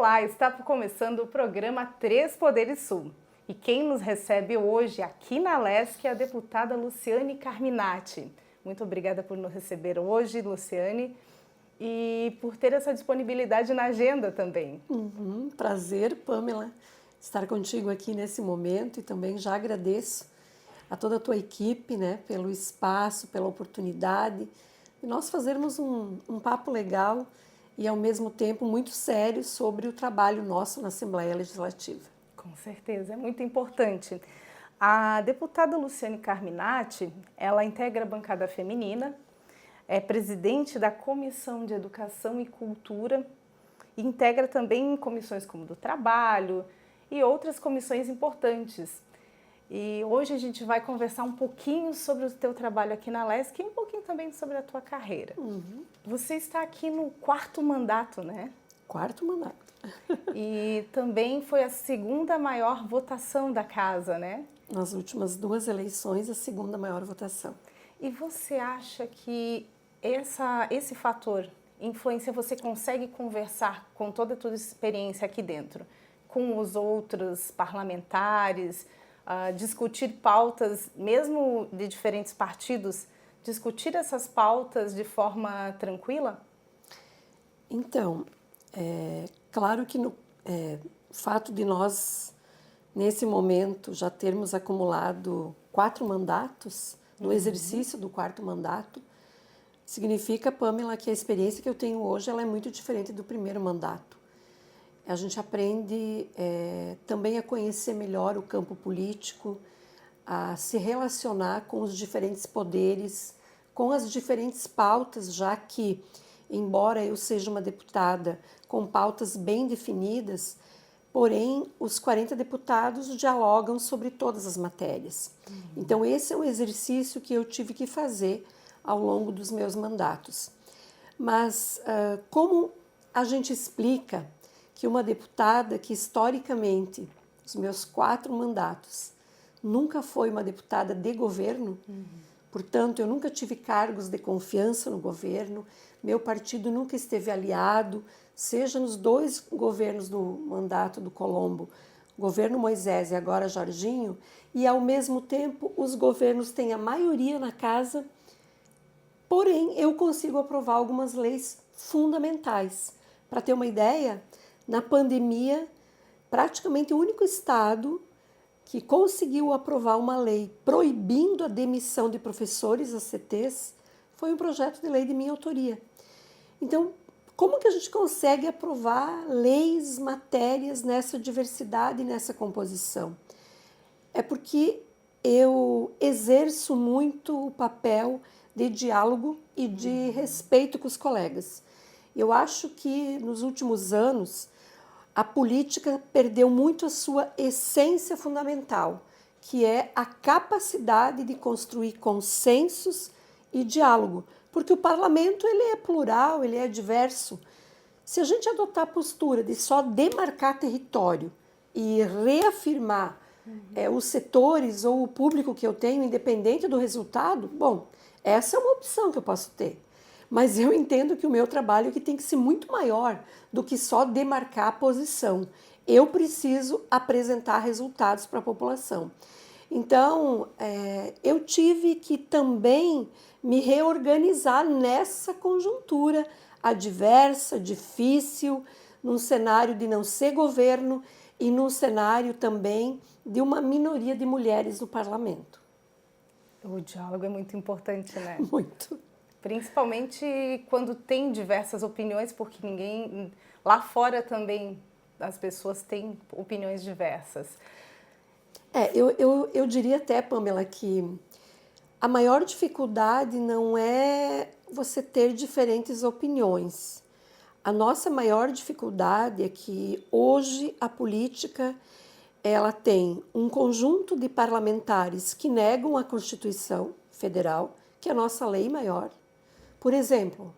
Olá, está começando o programa Três Poderes Sul. E quem nos recebe hoje aqui na Lesc é a deputada Luciane Carminati. Muito obrigada por nos receber hoje, Luciane, e por ter essa disponibilidade na agenda também. Prazer, Pamela, estar contigo aqui nesse momento e também já agradeço a toda a tua equipe, né, pelo espaço, pela oportunidade de nós fazermos um papo legal e ao mesmo tempo muito sério sobre o trabalho nosso na Assembleia Legislativa. Com certeza, é muito importante. A deputada Luciane Carminati, ela integra a bancada feminina, é presidente da Comissão de Educação e Cultura e integra também comissões como do Trabalho e outras comissões importantes. E hoje a gente vai conversar um pouquinho sobre o teu trabalho aqui na Lesc e um pouquinho também sobre a tua carreira. Você está aqui no 4º mandato, né? 4º mandato. E também foi a 2ª maior votação da casa, né? Nas últimas 2 eleições, a 2ª maior votação. E você acha que esse fator influencia, você consegue conversar com toda a tua experiência aqui dentro, com os outros parlamentares, discutir pautas, mesmo de diferentes partidos, discutir essas pautas de forma tranquila? Então, claro que o fato de nós, nesse momento, já termos acumulado 4 mandatos, no exercício do 4º mandato, significa, Pamela, que a experiência que eu tenho hoje ela é muito diferente do 1º mandato. A gente aprende também a conhecer melhor o campo político, a se relacionar com os diferentes poderes, com as diferentes pautas, já que, embora eu seja uma deputada com pautas bem definidas, porém, os 40 deputados dialogam sobre todas as matérias. Então, esse é um exercício que eu tive que fazer ao longo dos meus mandatos. Mas, como a gente explica que uma deputada que, historicamente, os meus 4 mandatos, nunca foi uma deputada de governo, portanto, eu nunca tive cargos de confiança no governo, meu partido nunca esteve aliado, seja nos 2 governos do mandato do Colombo, governo Moisés e agora Jorginho, e ao mesmo tempo os governos têm a maioria na casa, porém eu consigo aprovar algumas leis fundamentais. Para ter uma ideia, na pandemia, praticamente o único estado que conseguiu aprovar uma lei proibindo a demissão de professores, as CTs, foi um projeto de lei de minha autoria. Então, como que a gente consegue aprovar leis, matérias nessa diversidade, nessa composição? É porque eu exerço muito o papel de diálogo e de respeito com os colegas. Eu acho que nos últimos anos a política perdeu muito a sua essência fundamental, que é a capacidade de construir consensos e diálogo, porque o parlamento ele é plural, ele é diverso. Se a gente adotar a postura de só demarcar território e reafirmar os setores ou o público que eu tenho, independente do resultado, bom, essa é uma opção que eu posso ter. Mas eu entendo que o meu trabalho aqui tem que ser muito maior do que só demarcar a posição. Eu preciso apresentar resultados para a população. Então, eu tive que também me reorganizar nessa conjuntura adversa, difícil, num cenário de não ser governo e num cenário também de uma minoria de mulheres no parlamento. O diálogo é muito importante, né? Muito. Principalmente quando tem diversas opiniões, porque ninguém... Lá fora também as pessoas têm opiniões diversas. Eu diria até, Pamela, que a maior dificuldade não é você ter diferentes opiniões. A nossa maior dificuldade é que hoje a política ela tem um conjunto de parlamentares que negam a Constituição Federal, que é a nossa lei maior. Por exemplo,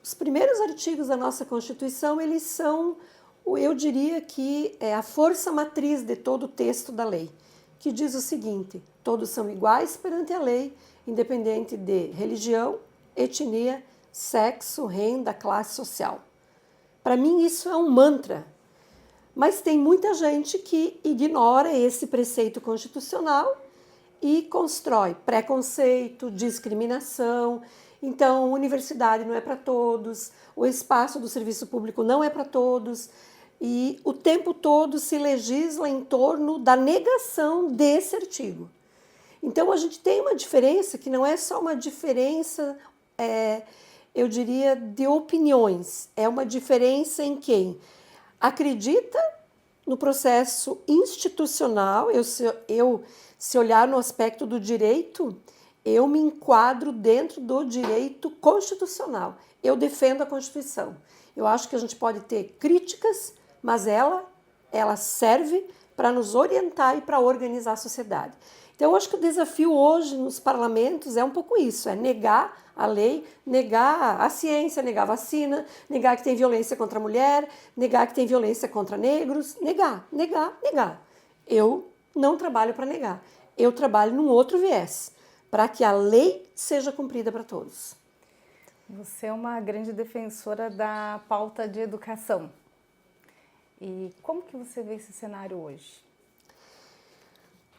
os primeiros artigos da nossa Constituição, eles são, eu diria que é a força matriz de todo o texto da lei, que diz o seguinte: todos são iguais perante a lei, independente de religião, etnia, sexo, renda, classe social. Para mim isso é um mantra. Mas tem muita gente que ignora esse preceito constitucional e constrói preconceito, discriminação. Então, universidade não é para todos, o espaço do serviço público não é para todos, e o tempo todo se legisla em torno da negação desse artigo. Então, a gente tem uma diferença que não é só uma diferença, eu diria, de opiniões, é uma diferença em quem acredita no processo institucional. Se olhar no aspecto do direito, eu me enquadro dentro do direito constitucional. Eu defendo a Constituição. Eu acho que a gente pode ter críticas, mas ela serve para nos orientar e para organizar a sociedade. Então, eu acho que o desafio hoje nos parlamentos é um pouco isso, é negar a lei, negar a ciência, negar a vacina, negar que tem violência contra a mulher, negar que tem violência contra negros, negar. Eu não trabalho para negar, eu trabalho num outro viés, para que a lei seja cumprida para todos. Você é uma grande defensora da pauta de educação. E como que você vê esse cenário hoje?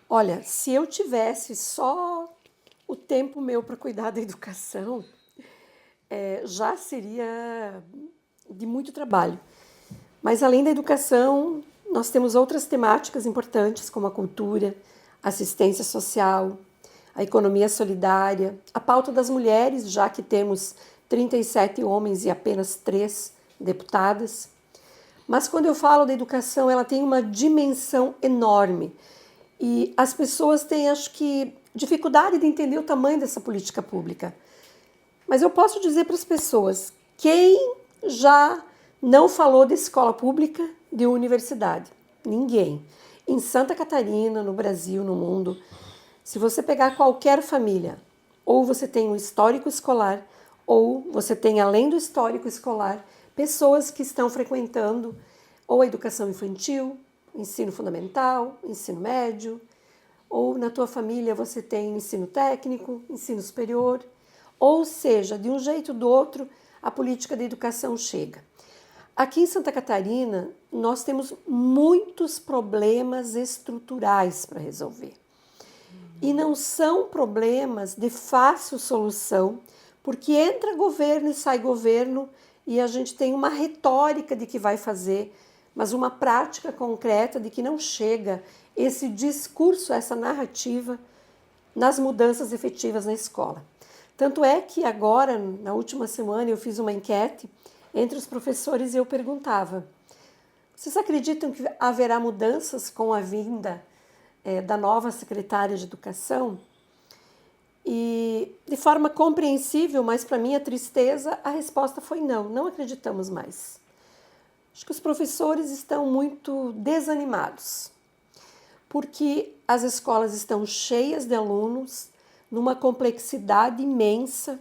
Olha, se eu tivesse só o tempo meu para cuidar da educação, já seria de muito trabalho. Mas além da educação, nós temos outras temáticas importantes, como a cultura, a assistência social, a economia solidária, a pauta das mulheres, já que temos 37 homens e apenas 3 deputadas. Mas quando eu falo da educação, ela tem uma dimensão enorme. E as pessoas têm, acho que, dificuldade de entender o tamanho dessa política pública. Mas eu posso dizer para as pessoas, quem já não falou de escola pública, de universidade? Ninguém. Em Santa Catarina, no Brasil, no mundo, se você pegar qualquer família, ou você tem um histórico escolar, ou você tem, além do histórico escolar, pessoas que estão frequentando ou a educação infantil, ensino fundamental, ensino médio, ou na tua família você tem ensino técnico, ensino superior, ou seja, de um jeito ou do outro, a política de educação chega. Aqui em Santa Catarina, nós temos muitos problemas estruturais para resolver. E não são problemas de fácil solução, porque entra governo e sai governo, e a gente tem uma retórica de que vai fazer, mas uma prática concreta de que não chega esse discurso, essa narrativa nas mudanças efetivas na escola. Tanto é que agora, na última semana, eu fiz uma enquete entre os professores e eu perguntava: vocês acreditam que haverá mudanças com a vinda da nova secretária de Educação? E, de forma compreensível, mas para minha tristeza, a resposta foi não, não acreditamos mais. Acho que os professores estão muito desanimados, porque as escolas estão cheias de alunos, numa complexidade imensa.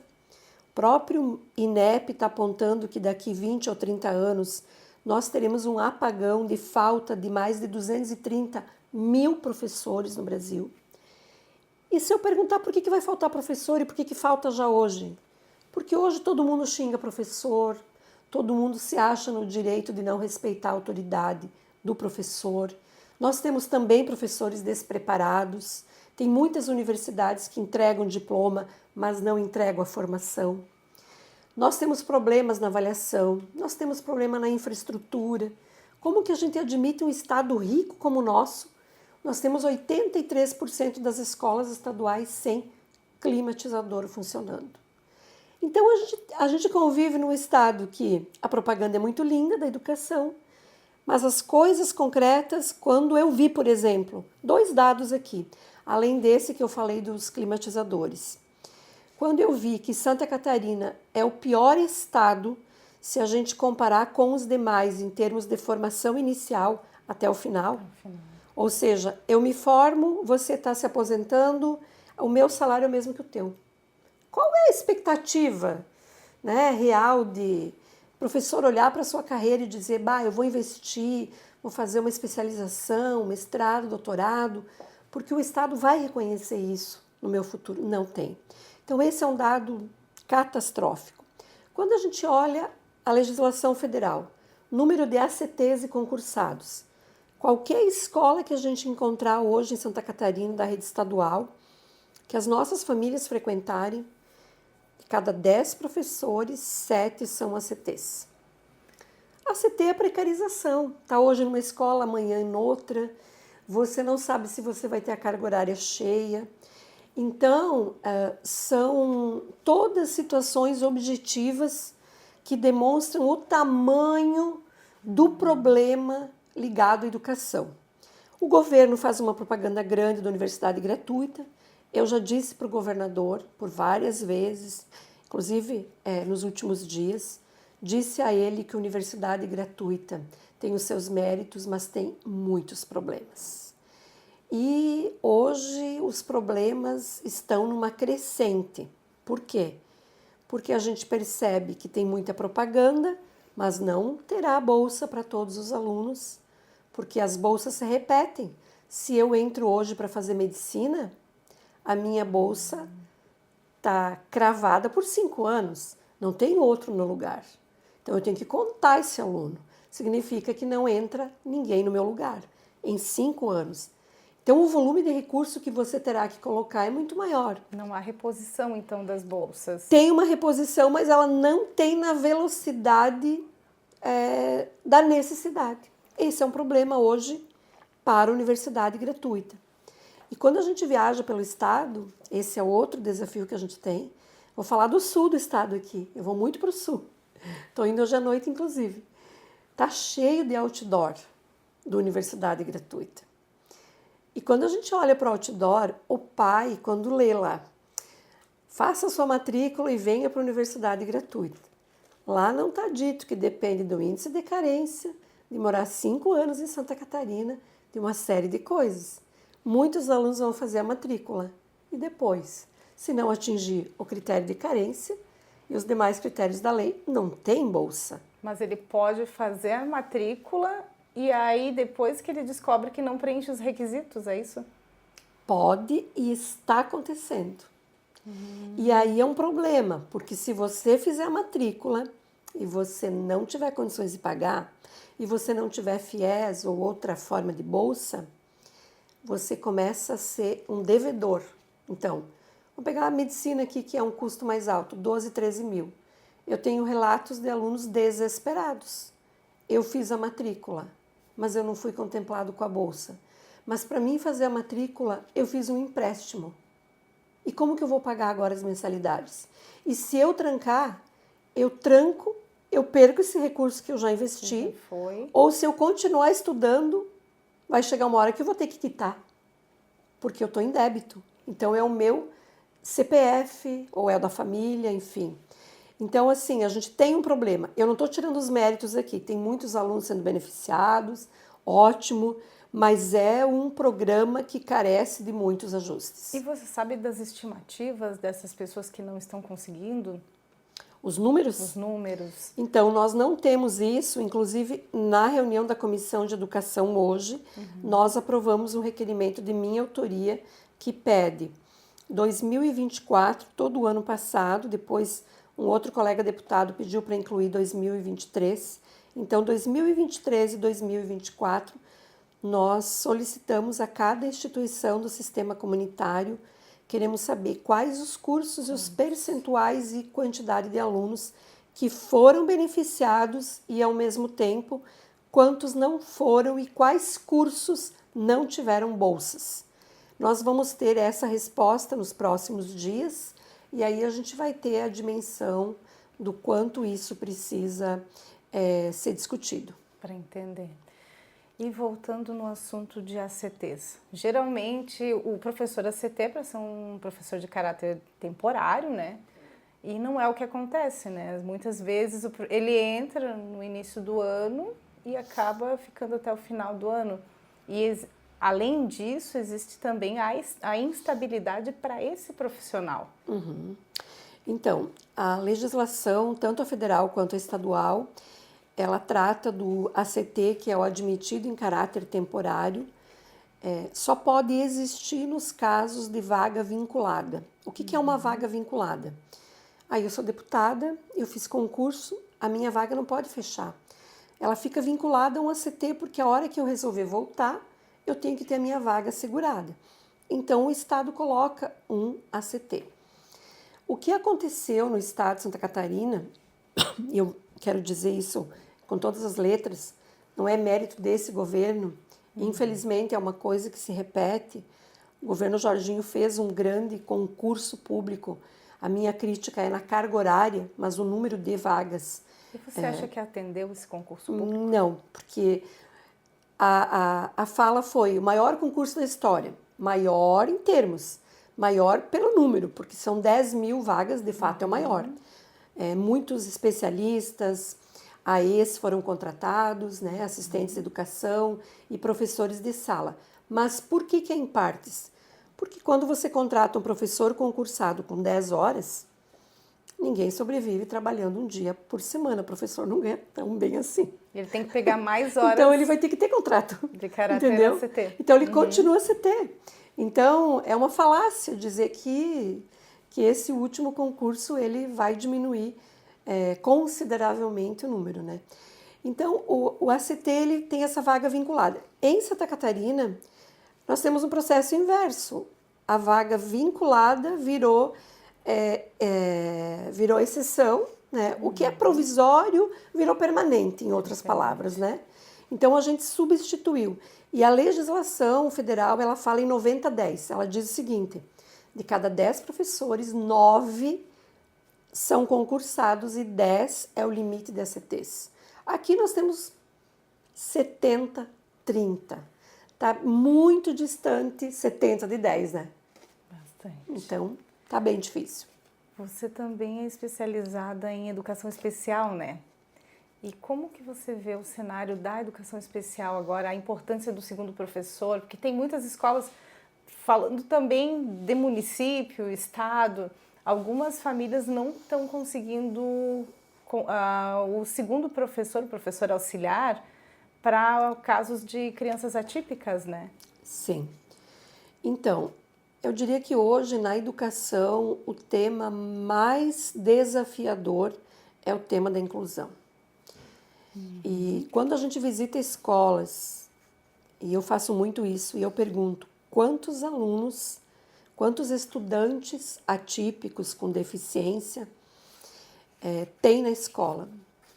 O próprio INEP está apontando que daqui 20 ou 30 anos nós teremos um apagão de falta de mais de 230 mil professores no Brasil. E se eu perguntar por que vai faltar professor e por que falta já hoje? Porque hoje todo mundo xinga professor, todo mundo se acha no direito de não respeitar a autoridade do professor. Nós temos também professores despreparados. Tem muitas universidades que entregam diploma, mas não entregam a formação. Nós temos problemas na avaliação, nós temos problema na infraestrutura. Como que a gente admite um estado rico como o nosso? Nós temos 83% das escolas estaduais sem climatizador funcionando. Então, a gente convive num estado que a propaganda é muito linda da educação, mas as coisas concretas, quando eu vi, por exemplo, 2 dados aqui, além desse que eu falei dos climatizadores. Quando eu vi que Santa Catarina é o pior estado se a gente comparar com os demais em termos de formação inicial até o final, ou seja, eu me formo, você está se aposentando, o meu salário é o mesmo que o teu. Qual é a expectativa, né, real de professor olhar para a sua carreira e dizer, eu vou investir, vou fazer uma especialização, mestrado, doutorado, porque o Estado vai reconhecer isso no meu futuro? Não tem. Então esse é um dado catastrófico. Quando a gente olha a legislação federal, número de ACTs e concursados. Qualquer escola que a gente encontrar hoje em Santa Catarina, da rede estadual, que as nossas famílias frequentarem, de cada 10 professores, 7 são ACTs. ACT é a precarização. Está hoje numa escola, amanhã em outra. Você não sabe se você vai ter a carga horária cheia. Então, são todas situações objetivas que demonstram o tamanho do problema ligado à educação. O governo faz uma propaganda grande da universidade gratuita. Eu já disse para o governador por várias vezes, inclusive nos últimos dias, disse a ele que a universidade gratuita tem os seus méritos, mas tem muitos problemas. E hoje os problemas estão numa crescente. Por quê? Porque a gente percebe que tem muita propaganda, mas não terá bolsa para todos os alunos, porque as bolsas se repetem. Se eu entro hoje para fazer medicina, a minha bolsa está cravada por 5 anos, não tem outro no lugar. Então eu tenho que contar esse aluno. Significa que não entra ninguém no meu lugar em 5 anos. Então o volume de recurso que você terá que colocar é muito maior. Não há reposição, então, das bolsas? Tem uma reposição, mas ela não tem na velocidade da necessidade. Esse é um problema hoje para a universidade gratuita. E quando a gente viaja pelo estado, esse é outro desafio que a gente tem. Vou falar do sul do estado aqui, eu vou muito para o sul. Estou indo hoje à noite, inclusive. Está cheio de outdoor da universidade gratuita. E quando a gente olha para o outdoor, o pai, quando lê lá, faça a sua matrícula e venha para a universidade gratuita. Lá não está dito que depende do índice de carência, de morar 5 anos em Santa Catarina, de uma série de coisas. Muitos alunos vão fazer a matrícula e depois, se não atingir o critério de carência e os demais critérios da lei, não tem bolsa. Mas ele pode fazer a matrícula e aí depois que ele descobre que não preenche os requisitos, é isso? Pode e está acontecendo. E aí é um problema, porque se você fizer a matrícula e você não tiver condições de pagar, e você não tiver FIES ou outra forma de bolsa, você começa a ser um devedor. Então, vou pegar a medicina aqui, que é um custo mais alto, 12, 13 mil. Eu tenho relatos de alunos desesperados. Eu fiz a matrícula, mas eu não fui contemplado com a bolsa. Mas para mim fazer a matrícula, eu fiz um empréstimo. E como que eu vou pagar agora as mensalidades? E se eu trancar, eu tranco, eu perco esse recurso que eu já investi. Ou se eu continuar estudando, vai chegar uma hora que eu vou ter que quitar, porque eu estou em débito. Então é o meu CPF, ou é o da família, enfim. Então, assim, a gente tem um problema. Eu não estou tirando os méritos aqui, tem muitos alunos sendo beneficiados, ótimo, mas é um programa que carece de muitos ajustes. E você sabe das estimativas dessas pessoas que não estão conseguindo? Os números? Os números. Então, nós não temos isso, inclusive na reunião da Comissão de Educação hoje, nós aprovamos um requerimento de minha autoria que pede 2024, todo o ano passado, depois um outro colega deputado pediu para incluir 2023. Então, 2023 e 2024, nós solicitamos a cada instituição do sistema comunitário, queremos saber quais os cursos e os percentuais e quantidade de alunos que foram beneficiados e, ao mesmo tempo, quantos não foram e quais cursos não tiveram bolsas. Nós vamos ter essa resposta nos próximos dias e aí a gente vai ter a dimensão do quanto isso precisa ser discutido. Para entender. E voltando no assunto de ACTs, geralmente o professor ACT é para ser um professor de caráter temporário, né? E não é o que acontece, né? Muitas vezes ele entra no início do ano e acaba ficando até o final do ano. E além disso, existe também a instabilidade para esse profissional. Então, a legislação, tanto a federal quanto a estadual, ela trata do ACT, que é o admitido em caráter temporário, só pode existir nos casos de vaga vinculada. O que é uma vaga vinculada? Aí eu sou deputada, eu fiz concurso, a minha vaga não pode fechar. ela fica vinculada a um ACT, porque a hora que eu resolver voltar, eu tenho que ter a minha vaga assegurada. Então, o Estado coloca um ACT. O que aconteceu no Estado de Santa Catarina, e eu quero dizer isso com todas as letras, não é mérito desse governo, infelizmente é uma coisa que se repete. O governo Jorginho fez um grande concurso público. A minha crítica é na carga horária, mas o número de vagas. E você acha que atendeu esse concurso público? Não, porque a fala foi o maior concurso da história, maior em termos, maior pelo número, porque são 10 mil vagas, de fato é o maior. Muitos especialistas, AEs foram contratados, né, assistentes de educação e professores de sala. Mas por que é em partes? Porque quando você contrata um professor concursado com 10 horas, ninguém sobrevive trabalhando um dia por semana. O professor não ganha tão bem assim. Ele tem que pegar mais horas. Então ele vai ter que ter contrato. De caráter entendeu? ACT. Então ele continua ACT. Então é uma falácia dizer que esse último concurso ele vai diminuir consideravelmente o número, né? Então o ACT ele tem essa vaga vinculada. Em Santa Catarina nós temos um processo inverso. A vaga vinculada virou exceção, né? O que é provisório virou permanente, em outras palavras, né? Então a gente substituiu. E a legislação federal, ela fala em 90-10. Ela diz o seguinte: de cada 10 professores, 9 são concursados e 10 é o limite de ACTs. Aqui nós temos 70-30. Tá muito distante 70 de 10, né? Bastante. Então, tá bem difícil. Você também é especializada em educação especial, né? E como que você vê o cenário da educação especial agora, a importância do segundo professor? Porque tem muitas escolas, falando também de município, estado, algumas famílias não estão conseguindo o segundo professor, o professor auxiliar, para casos de crianças atípicas, né? Sim. Então, eu diria que hoje na educação o tema mais desafiador é o tema da inclusão. E quando a gente visita escolas, e eu faço muito isso, e eu pergunto quantos alunos, quantos estudantes atípicos com deficiência tem na escola.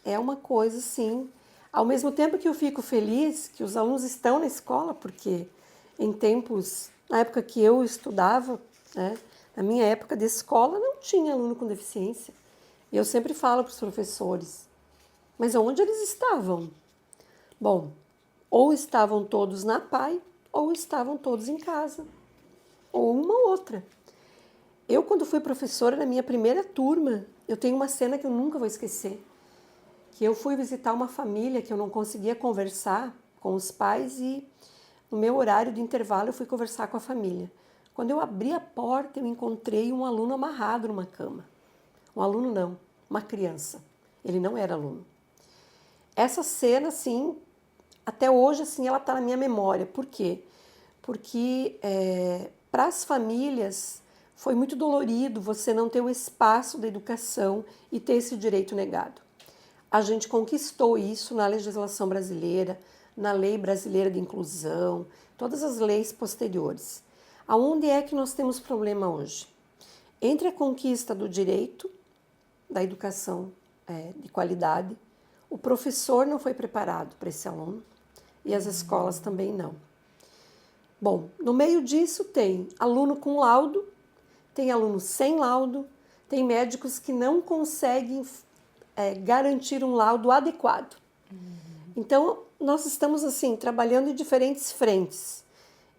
É uma coisa assim, ao mesmo tempo que eu fico feliz que os alunos estão na escola, porque em tempos, na época que eu estudava, né, na minha época de escola, não tinha aluno com deficiência. E eu sempre falo para os professores, mas onde eles estavam? Bom, ou estavam todos na PAI, ou estavam todos em casa, ou uma ou outra. Eu, quando fui professora, na minha primeira turma, eu tenho uma cena que eu nunca vou esquecer, que eu fui visitar uma família que eu não conseguia conversar com os pais e no meu horário de intervalo eu fui conversar com a família. Quando eu abri a porta, eu encontrei um aluno amarrado numa cama. Um aluno não, uma criança. Ele não era aluno. Essa cena, assim, até hoje, assim, ela está na minha memória. Por quê? Porque para as famílias foi muito dolorido você não ter o espaço da educação e ter esse direito negado. A gente conquistou isso na legislação brasileira, na lei brasileira de inclusão, todas as leis posteriores. Aonde é que nós temos problema hoje? Entre a conquista do direito da educação de qualidade, o professor não foi preparado para esse aluno e as escolas também não. Bom, no meio disso tem aluno com laudo, tem aluno sem laudo, tem médicos que não conseguem garantir um laudo adequado. Então, nós estamos assim trabalhando em diferentes frentes.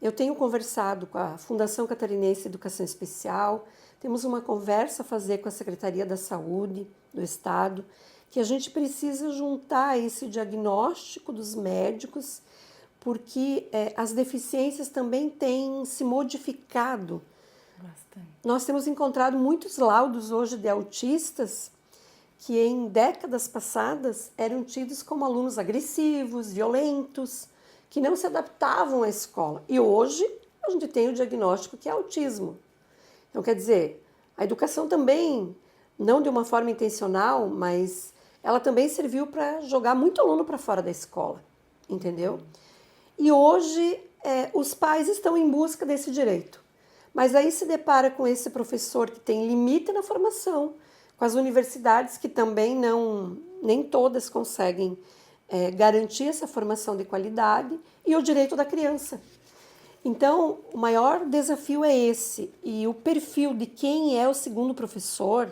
Eu tenho conversado com a Fundação Catarinense de Educação Especial, temos uma conversa a fazer com a Secretaria da Saúde do Estado, que a gente precisa juntar esse diagnóstico dos médicos, porque as deficiências também têm se modificado. Bastante. Nós temos encontrado muitos laudos hoje de autistas que em décadas passadas eram tidos como alunos agressivos, violentos, que não se adaptavam à escola. E hoje a gente tem o diagnóstico que é autismo. Então, quer dizer, a educação também, não de uma forma intencional, mas ela também serviu para jogar muito aluno para fora da escola, entendeu? E hoje os pais estão em busca desse direito. Mas aí se depara com esse professor que tem limite na formação, com as universidades que também nem todas conseguem garantir essa formação de qualidade, e o direito da criança. Então, o maior desafio é esse, e o perfil de quem é o segundo professor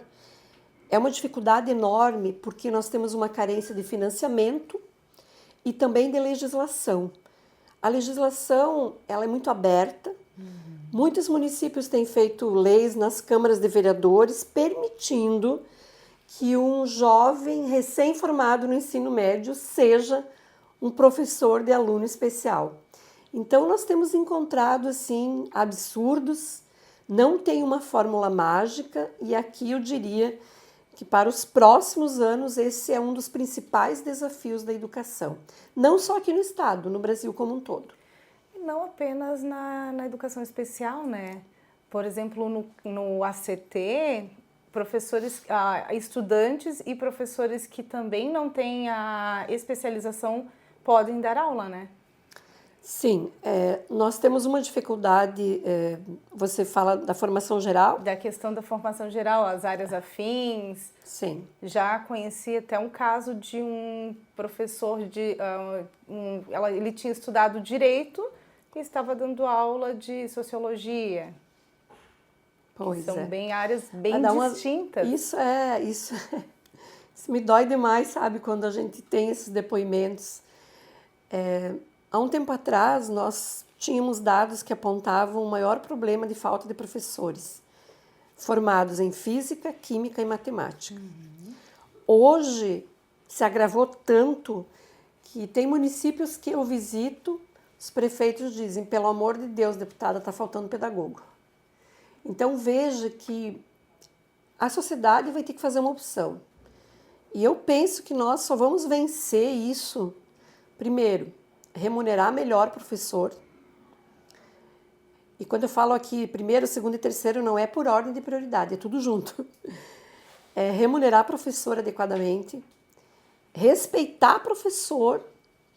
é uma dificuldade enorme, porque nós temos uma carência de financiamento e também de legislação. A legislação, ela é muito aberta. Muitos municípios têm feito leis nas câmaras de vereadores permitindo que um jovem recém-formado no ensino médio seja um professor de aluno especial. Então, nós temos encontrado, assim, absurdos, não tem uma fórmula mágica, e aqui eu diria que para os próximos anos esse é um dos principais desafios da educação. Não só aqui no estado, no Brasil como um todo. E não apenas na educação especial, né? Por exemplo, no ACT, professores, estudantes e professores que também não têm a especialização podem dar aula, né? Sim, nós temos uma dificuldade, você fala da formação geral? Da questão da formação geral, as áreas afins. Sim. Já conheci até um caso de um professor, ele tinha estudado Direito e estava dando aula de Sociologia. Pois são bem áreas bem distintas. Isso me dói demais, sabe, quando a gente tem esses depoimentos. Há um tempo atrás, nós tínhamos dados que apontavam o maior problema de falta de professores formados em física, química e matemática. Hoje, se agravou tanto que tem municípios que eu visito, os prefeitos dizem, pelo amor de Deus, deputada, está faltando pedagogo. Então, veja que a sociedade vai ter que fazer uma opção. E eu penso que nós só vamos vencer isso, primeiro, remunerar melhor o professor. E quando eu falo aqui primeiro, segundo e terceiro, não é por ordem de prioridade, é tudo junto. Remunerar professor adequadamente, respeitar professor,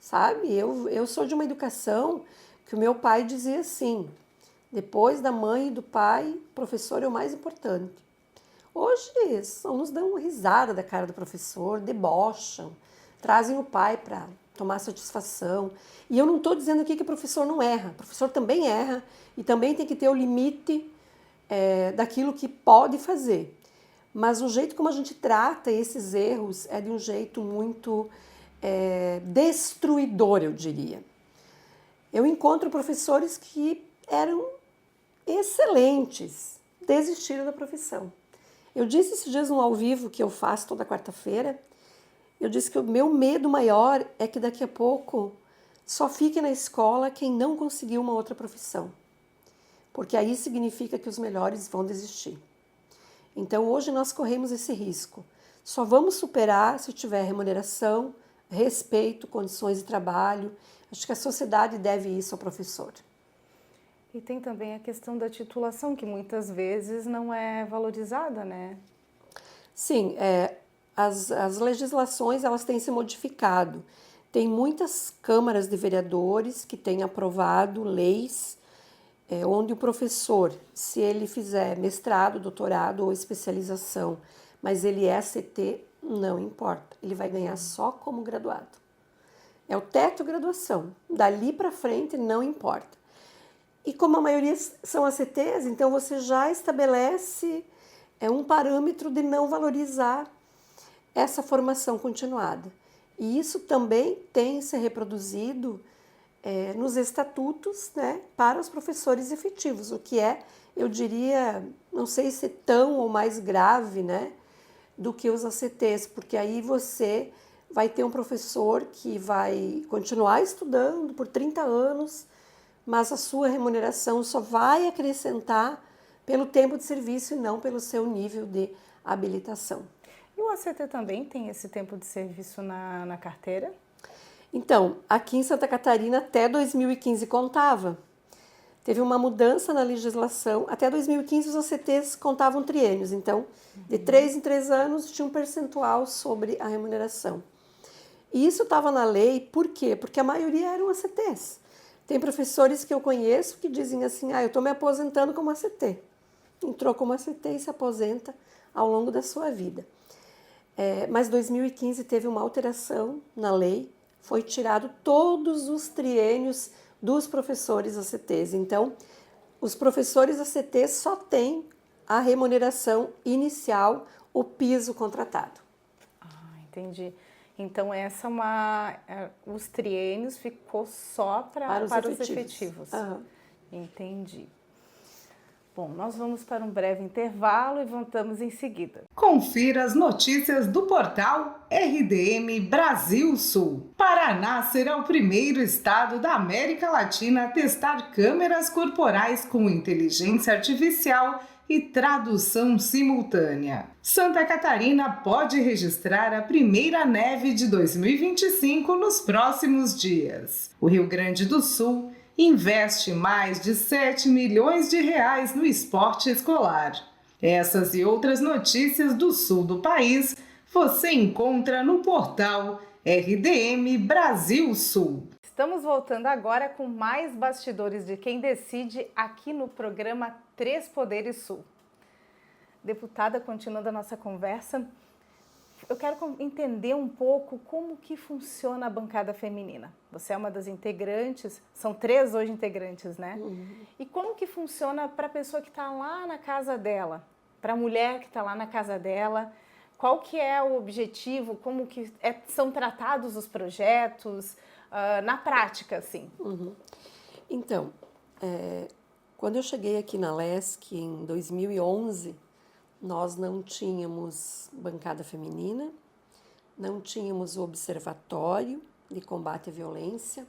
sabe? Eu sou de uma educação que o meu pai dizia assim, depois da mãe e do pai, professor é o mais importante. Hoje, os alunos dão risada da cara do professor, debocham, trazem o pai para tomar satisfação. E eu não estou dizendo aqui que o professor não erra. O professor também erra e também tem que ter o limite daquilo que pode fazer. Mas o jeito como a gente trata esses erros é de um jeito muito destruidor, eu diria. Eu encontro professores que eram excelentes, desistiram da profissão. Eu disse esses dias no ao vivo que eu faço toda quarta-feira, eu disse que o meu medo maior é que daqui a pouco só fique na escola quem não conseguiu uma outra profissão. Porque aí significa que os melhores vão desistir. Então hoje nós corremos esse risco. Só vamos superar se tiver remuneração, respeito, condições de trabalho. Acho que a sociedade deve isso ao professor. E tem também a questão da titulação, que muitas vezes não é valorizada, né? Sim, as legislações elas têm se modificado. Tem muitas câmaras de vereadores que têm aprovado leis onde o professor, se ele fizer mestrado, doutorado ou especialização, mas ele é ACT, não importa, ele vai ganhar só como graduado. É o teto graduação, dali para frente não importa. E como a maioria são ACTs, então você já estabelece um parâmetro de não valorizar essa formação continuada. E isso também tem se reproduzido nos estatutos, né, para os professores efetivos, o que eu diria, não sei se tão ou mais grave, né, do que os ACTs, porque aí você vai ter um professor que vai continuar estudando por 30 anos, mas a sua remuneração só vai acrescentar pelo tempo de serviço e não pelo seu nível de habilitação. E o ACT também tem esse tempo de serviço na carteira? Então, aqui em Santa Catarina até 2015 contava. teve uma mudança na legislação. Até 2015 os OCTs contavam triênios, então de 3 em 3 anos tinha um percentual sobre a remuneração. E isso estava na lei, por quê? Porque a maioria eram ACTs. Tem professores que eu conheço que dizem assim, eu estou me aposentando como ACT. Entrou como ACT e se aposenta ao longo da sua vida. Mas 2015 teve uma alteração na lei, foi tirado todos os triênios dos professores ACTs. Então, os professores ACTs só têm a remuneração inicial, o piso contratado. Entendi. Então, essa os triênios ficou só para os efetivos. Uhum. Entendi. Bom, nós vamos para um breve intervalo e voltamos em seguida. Confira as notícias do portal RDM Brasil Sul. Paraná será o primeiro estado da América Latina a testar câmeras corporais com inteligência artificial e tradução simultânea. Santa Catarina pode registrar a primeira neve de 2025 nos próximos dias. O Rio Grande do Sul investe mais de 7 milhões de reais no esporte escolar. Essas e outras notícias do sul do país você encontra no portal RDM Brasil Sul. Estamos voltando agora com mais bastidores de Quem Decide aqui no programa Três Poderes Sul. Deputada, continuando a nossa conversa, eu quero entender um pouco como que funciona a bancada feminina. Você é uma das integrantes, são 3 hoje integrantes, né? Uhum. E como que funciona para a pessoa que está lá na casa dela, para a mulher que está lá na casa dela? Qual que é o objetivo, como que são tratados os projetos, na prática, assim? Uhum. Então, quando eu cheguei aqui na LESC em 2011, nós não tínhamos bancada feminina, não tínhamos o Observatório de Combate à Violência,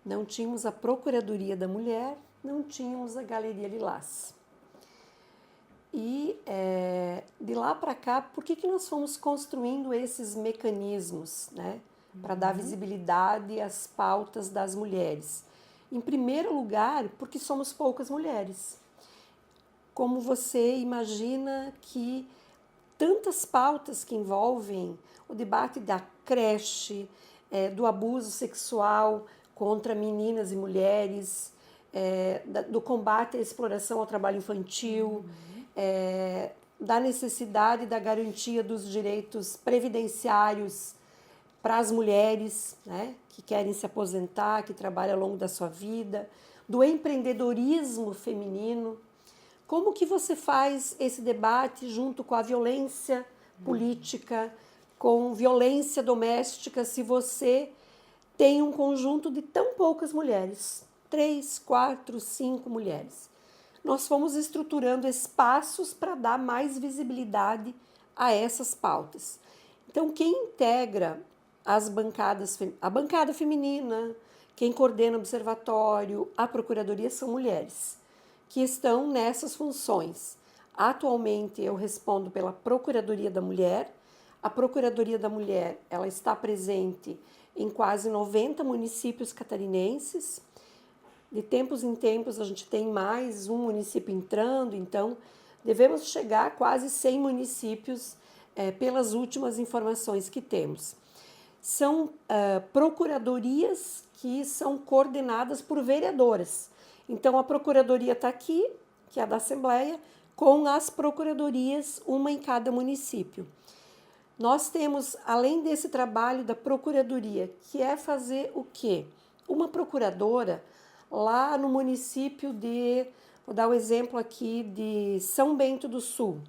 não tínhamos a Procuradoria da Mulher, não tínhamos a Galeria Lilás. E de lá para cá, por que nós fomos construindo esses mecanismos, né, para dar visibilidade às pautas das mulheres? Em primeiro lugar, porque somos poucas mulheres. Como você imagina que tantas pautas que envolvem o debate da creche, do abuso sexual contra meninas e mulheres, do combate à exploração ao trabalho infantil, da necessidade da garantia dos direitos previdenciários para as mulheres, né, que querem se aposentar, que trabalham ao longo da sua vida, do empreendedorismo feminino. Como que você faz esse debate junto com a violência política, com violência doméstica, se você tem um conjunto de tão poucas mulheres? 3, 4, 5 mulheres. Nós fomos estruturando espaços para dar mais visibilidade a essas pautas. Então, quem integra as bancadas, a bancada feminina, quem coordena o observatório, a procuradoria são mulheres que estão nessas funções. Atualmente eu respondo pela Procuradoria da Mulher. A Procuradoria da Mulher, ela está presente em quase 90 municípios catarinenses. De tempos em tempos a gente tem mais um município entrando, então devemos chegar a quase 100 municípios pelas últimas informações que temos. São procuradorias que são coordenadas por vereadoras. Então, a Procuradoria está aqui, que é a da Assembleia, com as procuradorias, uma em cada município. Nós temos, além desse trabalho da Procuradoria, que é fazer o quê? Uma procuradora lá no município vou dar o exemplo aqui de São Bento do Sul.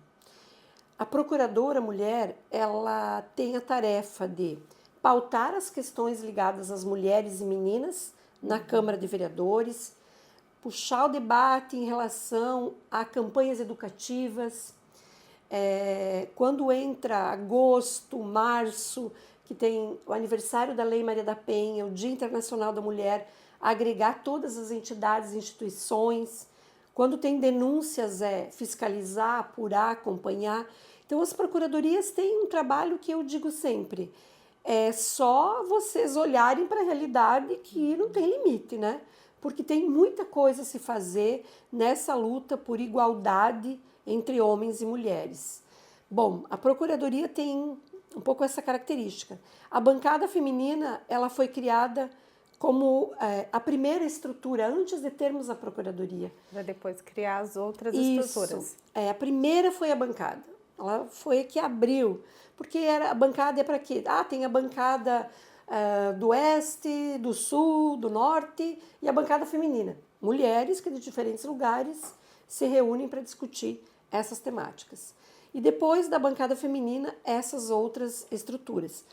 A procuradora mulher, ela tem a tarefa de pautar as questões ligadas às mulheres e meninas na Câmara de Vereadores, puxar o debate em relação a campanhas educativas. Quando entra agosto, março, que tem o aniversário da Lei Maria da Penha, o Dia Internacional da Mulher, agregar todas as entidades e instituições. Quando tem denúncias, fiscalizar, apurar, acompanhar. Então, as procuradorias têm um trabalho que eu digo sempre, é só vocês olharem para a realidade que não tem limite, né? porque tem muita coisa a se fazer nessa luta por igualdade entre homens e mulheres. Bom, a Procuradoria tem um pouco essa característica. A bancada feminina, ela foi criada como a primeira estrutura, antes de termos a Procuradoria. Para depois criar as outras Isso. estruturas. A primeira foi a bancada. Ela foi a que abriu. Porque a bancada é para quê? Tem a bancada do Oeste, do Sul, do Norte e a bancada feminina. Mulheres que de diferentes lugares se reúnem para discutir essas temáticas. E depois da bancada feminina, essas outras estruturas.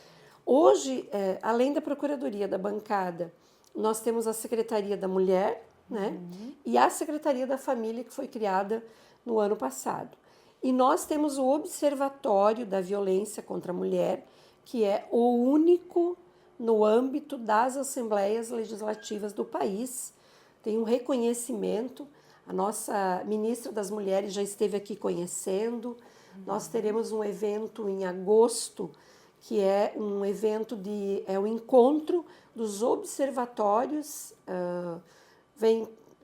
Hoje, além da Procuradoria da bancada, nós temos a Secretaria da Mulher, né? E a Secretaria da Família, que foi criada no ano passado. E nós temos o Observatório da Violência contra a Mulher, que é o único no âmbito das Assembleias Legislativas do país. Tem um reconhecimento, a nossa ministra das Mulheres já esteve aqui conhecendo. Nós teremos um evento em agosto, que é um evento o encontro dos observatórios,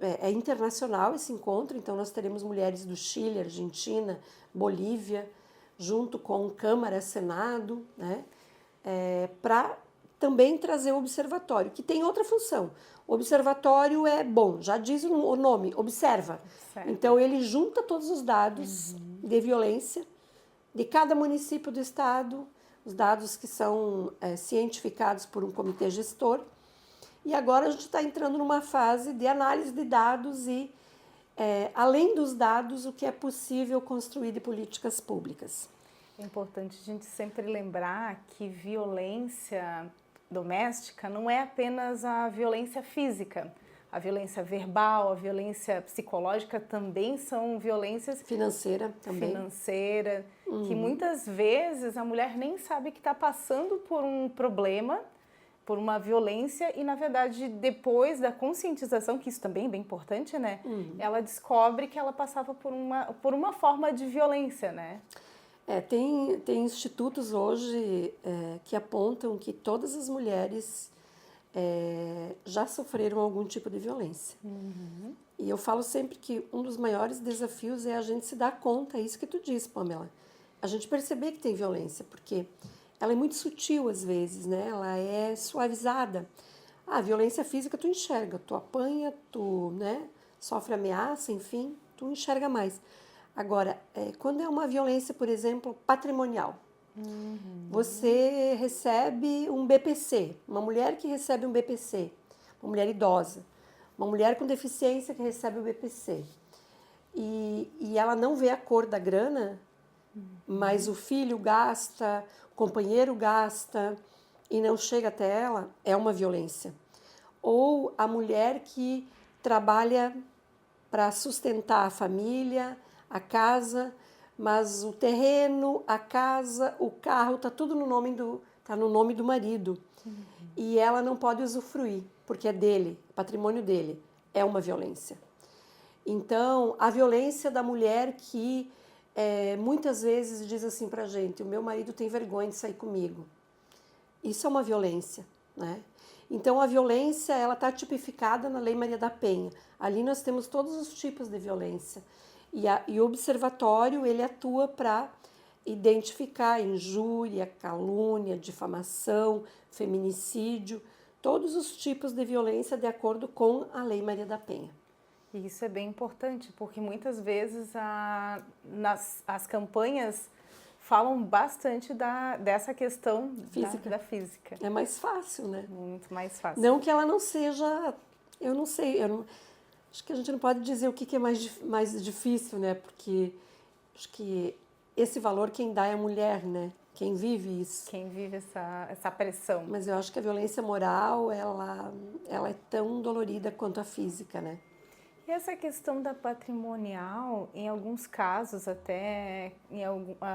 é internacional esse encontro, então nós teremos mulheres do Chile, Argentina, Bolívia, junto com Câmara, Senado, né, para também trazer o observatório, que tem outra função. O observatório já diz o nome, observa. Certo. Então ele junta todos os dados de violência de cada município do estado, os dados que são cientificados por um comitê gestor. E agora a gente está entrando numa fase de análise de dados e, além dos dados, o que é possível construir de políticas públicas. É importante a gente sempre lembrar que violência doméstica não é apenas a violência física. A violência verbal, a violência psicológica também são violências... Financeira também. Financeira, que muitas vezes a mulher nem sabe que está passando por um problema, por uma violência, e na verdade depois da conscientização, que isso também é bem importante, né? Ela descobre que ela passava por uma forma de violência, né? Tem institutos hoje que apontam que todas as mulheres já sofreram algum tipo de violência. E eu falo sempre que um dos maiores desafios é a gente se dar conta, é isso que tu disse, Pamela, a gente perceber que tem violência, porque ela é muito sutil às vezes, né? Ela é suavizada. A violência física tu enxerga, tu apanha, tu, né, sofre ameaça, enfim, tu enxerga mais. Agora, quando é uma violência, por exemplo, patrimonial, você recebe um BPC, uma mulher que recebe um BPC, uma mulher idosa, uma mulher com deficiência que recebe o BPC, e ela não vê a cor da grana, mas o filho gasta, o companheiro gasta e não chega até ela, é uma violência. Ou a mulher que trabalha para sustentar a família, a casa, mas o terreno, a casa, o carro, está tudo no nome do marido. E ela não pode usufruir, porque é dele, patrimônio dele. É uma violência. Então, a violência da mulher que muitas vezes diz assim para a gente, o meu marido tem vergonha de sair comigo. Isso é uma violência, né? Então, a violência ela está tipificada na Lei Maria da Penha. Ali nós temos todos os tipos de violência. E o observatório ele atua para identificar injúria, calúnia, difamação, feminicídio, todos os tipos de violência de acordo com a Lei Maria da Penha. E isso é bem importante, porque muitas vezes as campanhas falam bastante dessa questão da física. É mais fácil, né? Muito mais fácil. Não que ela não seja, eu não sei, acho que a gente não pode dizer o que é mais difícil, né? Porque acho que esse valor quem dá é a mulher, né? Quem vive isso. Quem vive essa pressão. Mas eu acho que a violência moral, ela é tão dolorida quanto a física, né? E essa questão da patrimonial, em alguns casos até,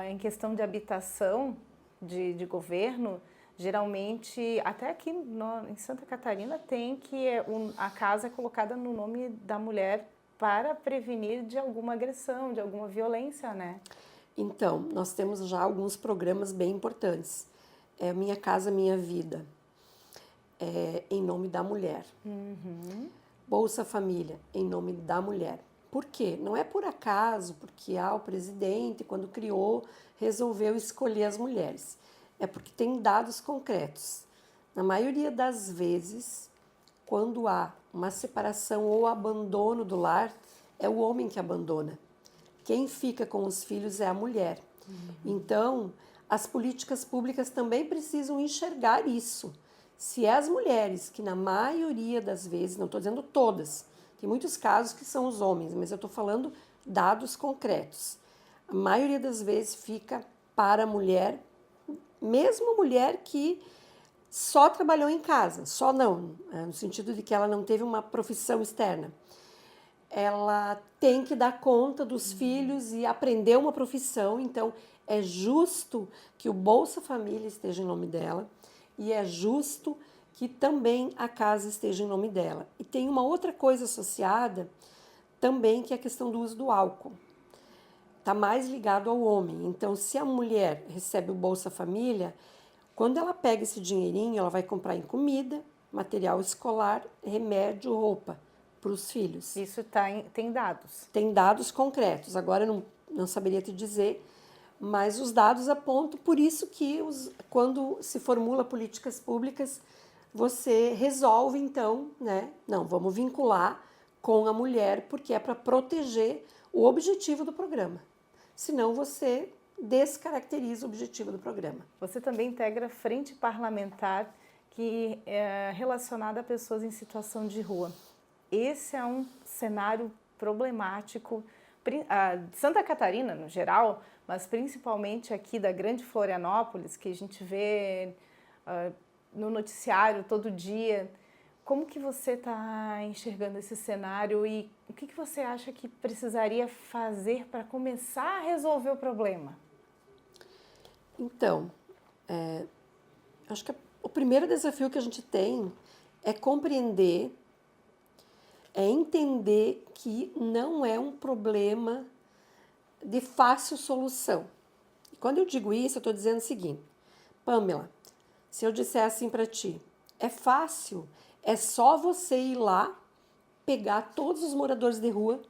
em questão de habitação de governo, geralmente, até aqui em Santa Catarina tem que a casa é colocada no nome da mulher para prevenir de alguma agressão, de alguma violência, né? Então, nós temos já alguns programas bem importantes. Minha Casa Minha Vida, em nome da mulher. Bolsa Família em nome da mulher. Por quê? Não é por acaso, porque o presidente, quando criou, resolveu escolher as mulheres. É porque tem dados concretos. Na maioria das vezes, quando há uma separação ou abandono do lar, é o homem que abandona. Quem fica com os filhos é a mulher. Então, as políticas públicas também precisam enxergar isso. Se é as mulheres, que na maioria das vezes, não estou dizendo todas, tem muitos casos que são os homens, mas eu estou falando dados concretos. A maioria das vezes fica para a mulher, mesmo a mulher que só trabalhou em casa, só não, no sentido de que ela não teve uma profissão externa. Ela tem que dar conta dos filhos e aprender uma profissão, então é justo que o Bolsa Família esteja em nome dela e é justo que também a casa esteja em nome dela. E tem uma outra coisa associada também, que é a questão do uso do álcool. Está mais ligado ao homem. Então, se a mulher recebe o Bolsa Família, quando ela pega esse dinheirinho, ela vai comprar em comida, material escolar, remédio, roupa para os filhos. Isso tem dados. Tem dados concretos. Agora, eu não saberia te dizer, mas os dados apontam, por isso que quando se formula políticas públicas, você resolve, então, né? Não, vamos vincular com a mulher, porque é para proteger o objetivo do programa. Senão, você descaracteriza o objetivo do programa. Você também integra a frente parlamentar que é relacionada a pessoas em situação de rua. Esse é um cenário problemático de Santa Catarina, no geral, mas principalmente aqui da Grande Florianópolis, que a gente vê no noticiário todo dia. Como que você está enxergando esse cenário e o que você acha que precisaria fazer para começar a resolver o problema? Então, acho que o primeiro desafio que a gente tem é compreender, é entender que não é um problema de fácil solução. E quando eu digo isso, eu estou dizendo o seguinte: Pamela, se eu disser assim para ti, é fácil, é só você ir lá, pegar todos os moradores de rua,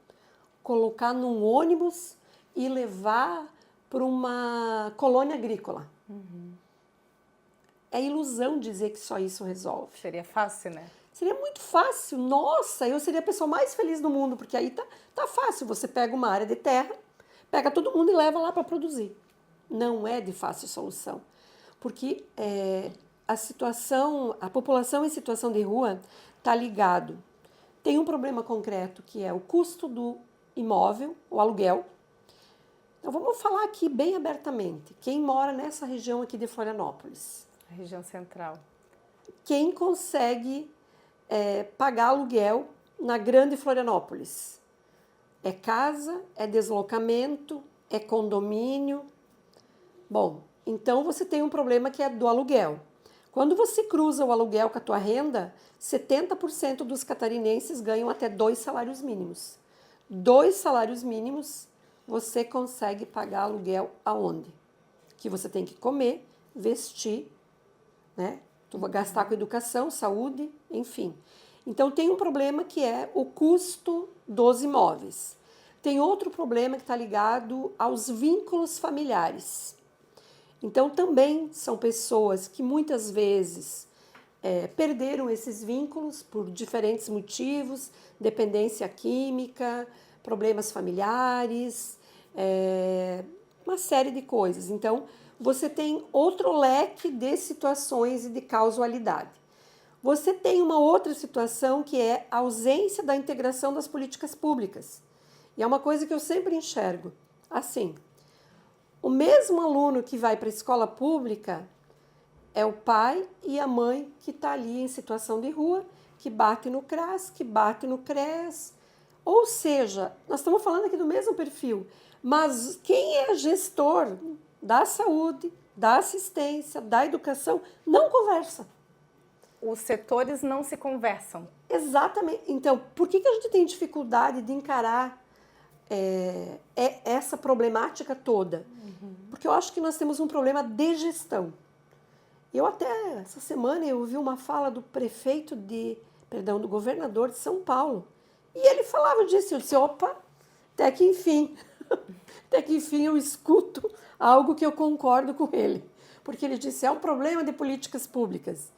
colocar num ônibus e levar para uma colônia agrícola. É ilusão dizer que só isso resolve. Seria fácil, né? Seria muito fácil. Nossa, eu seria a pessoa mais feliz do mundo, porque aí tá fácil. Você pega uma área de terra, pega todo mundo e leva lá para produzir. Não é de fácil solução. Porque a população em situação de rua está ligado. Tem um problema concreto, que é o custo do imóvel, o aluguel. Então, vamos falar aqui bem abertamente. Quem mora nessa região aqui de Florianópolis? A região central. Quem consegue pagar aluguel na Grande Florianópolis? É casa, é deslocamento, é condomínio. Bom, então você tem um problema que é do aluguel. Quando você cruza o aluguel com a tua renda, 70% dos catarinenses ganham até 2 salários mínimos. 2 salários mínimos, você consegue pagar aluguel aonde? Que você tem que comer, vestir, né? Tu vai gastar com educação, saúde, enfim. Então, tem um problema que é o custo dos imóveis. Tem outro problema que está ligado aos vínculos familiares. Então, também são pessoas que muitas vezes perderam esses vínculos por diferentes motivos, dependência química, problemas familiares, uma série de coisas. Então, você tem outro leque de situações e de causalidade. Você tem uma outra situação que é a ausência da integração das políticas públicas. E é uma coisa que eu sempre enxergo assim. O mesmo aluno que vai para a escola pública é o pai e a mãe que está ali em situação de rua, que bate no CRAS, que bate no CRES. Ou seja, nós estamos falando aqui do mesmo perfil, mas quem é gestor da saúde, da assistência, da educação, não conversa. Os setores não se conversam. Exatamente. Então, por que a gente tem dificuldade de encarar essa problemática toda? Porque eu acho que nós temos um problema de gestão. Eu até, essa semana, eu ouvi uma fala do prefeito de perdão, do governador de São Paulo. E ele falava disso, eu disse, opa, até que enfim, até que enfim eu escuto algo que eu concordo com ele. Porque ele disse, é um problema de políticas públicas.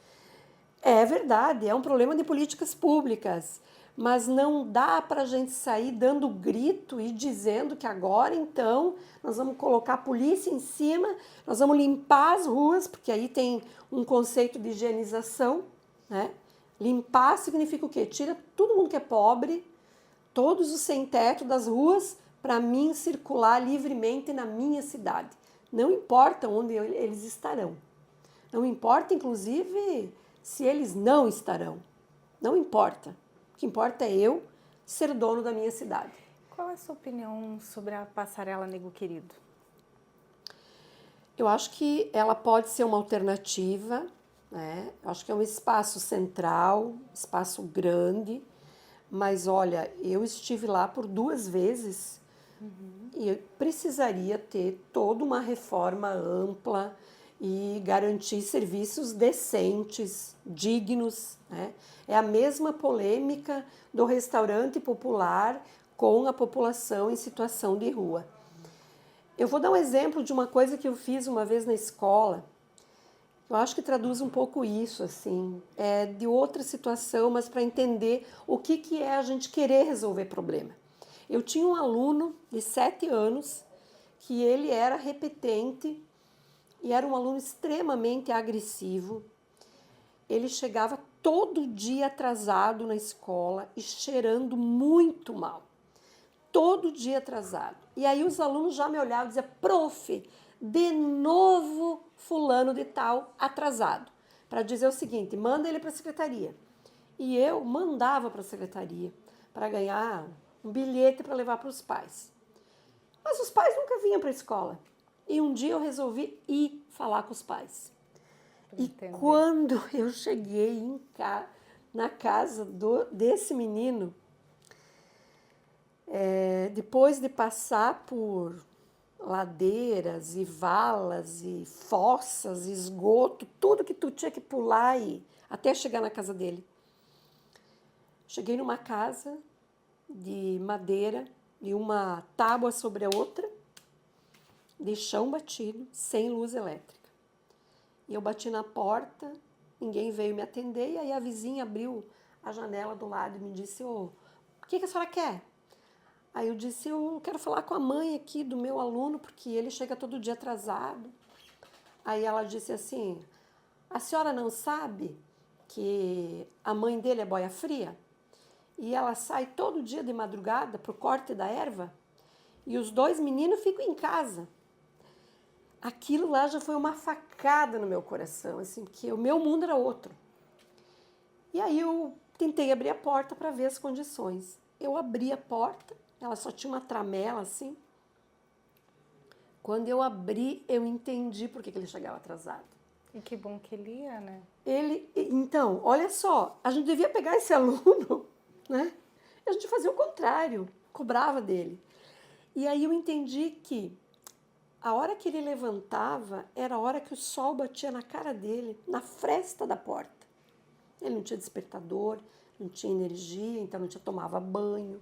É verdade, é um problema de políticas públicas, mas não dá para a gente sair dando grito e dizendo que agora então nós vamos colocar a polícia em cima, nós vamos limpar as ruas, porque aí tem um conceito de higienização, né? Limpar significa o quê? Tira todo mundo que é pobre, todos os sem-teto das ruas, para mim circular livremente na minha cidade. Não importa onde eles estarão. Não importa, inclusive, se eles não estarão. Não importa. O que importa é eu ser dono da minha cidade. Qual é a sua opinião sobre a Passarela Nego Querido? Eu acho que ela pode ser uma alternativa, né? Eu acho que é um espaço central, espaço grande, mas olha, eu estive lá por 2 vezes e eu precisaria ter toda uma reforma ampla e garantir serviços decentes, dignos, né? É a mesma polêmica do restaurante popular com a população em situação de rua. Eu vou dar um exemplo de uma coisa que eu fiz uma vez na escola. Eu acho que traduz um pouco isso, assim, é de outra situação, mas para entender o que é a gente querer resolver problema. Eu tinha um aluno de 7 anos que ele era repetente e era um aluno extremamente agressivo. Ele chegava todo dia atrasado na escola e cheirando muito mal. Todo dia atrasado. E aí os alunos já me olhavam e diziam, prof, de novo fulano de tal atrasado. Para dizer o seguinte, manda ele para a secretaria. E eu mandava para a secretaria para ganhar um bilhete para levar para os pais. Mas os pais nunca vinham para a escola. E um dia eu resolvi ir falar com os pais. Entendi. E quando eu cheguei na casa desse menino, depois de passar por ladeiras e valas e fossas, esgoto, tudo que tu tinha que pular e até chegar na casa dele. Cheguei numa casa de madeira e uma tábua sobre a outra, de chão batido, sem luz elétrica. E eu bati na porta, ninguém veio me atender, e aí a vizinha abriu a janela do lado e me disse, o que a senhora quer? Aí eu disse, eu quero falar com a mãe aqui do meu aluno, porque ele chega todo dia atrasado. Aí ela disse assim, a senhora não sabe que a mãe dele é boia fria? E ela sai todo dia de madrugada para o corte da erva? E os 2 meninos ficam em casa. Aquilo lá já foi uma facada no meu coração, assim, porque o meu mundo era outro. E aí eu tentei abrir a porta para ver as condições. Eu abri a porta, ela só tinha uma tramela assim. Quando eu abri, eu entendi por que ele chegava atrasado. E que bom que ele ia, né? Então, olha só, a gente devia pegar esse aluno, né? E a gente fazia o contrário, cobrava dele. E aí eu entendi que a hora que ele levantava era a hora que o sol batia na cara dele, na fresta da porta. Ele não tinha despertador, não tinha energia, então não tomava banho.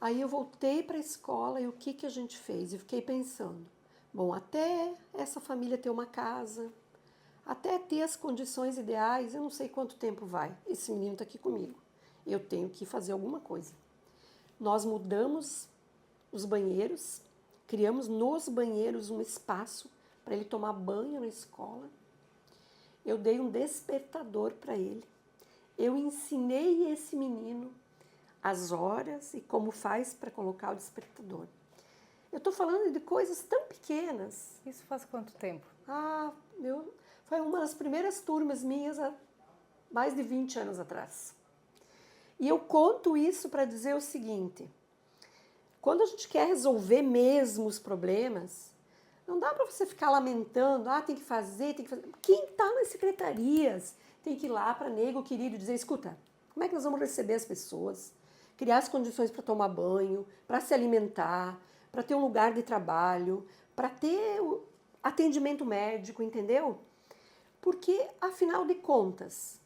Aí eu voltei para a escola e o que a gente fez? Eu fiquei pensando, bom, até essa família ter uma casa, até ter as condições ideais, eu não sei quanto tempo vai. Esse menino está aqui comigo. Eu tenho que fazer alguma coisa. Nós mudamos os banheiros, criamos nos banheiros um espaço para ele tomar banho na escola. Eu dei um despertador para ele. Eu ensinei esse menino as horas e como faz para colocar o despertador. Eu estou falando de coisas tão pequenas. Isso faz quanto tempo? Foi uma das primeiras turmas minhas há mais de 20 anos atrás. E eu conto isso para dizer o seguinte, quando a gente quer resolver mesmo os problemas, não dá para você ficar lamentando, tem que fazer. Quem está nas secretarias tem que ir lá para nego querido dizer, escuta, como é que nós vamos receber as pessoas? Criar as condições para tomar banho, para se alimentar, para ter um lugar de trabalho, para ter o atendimento médico, entendeu? Porque, afinal de contas,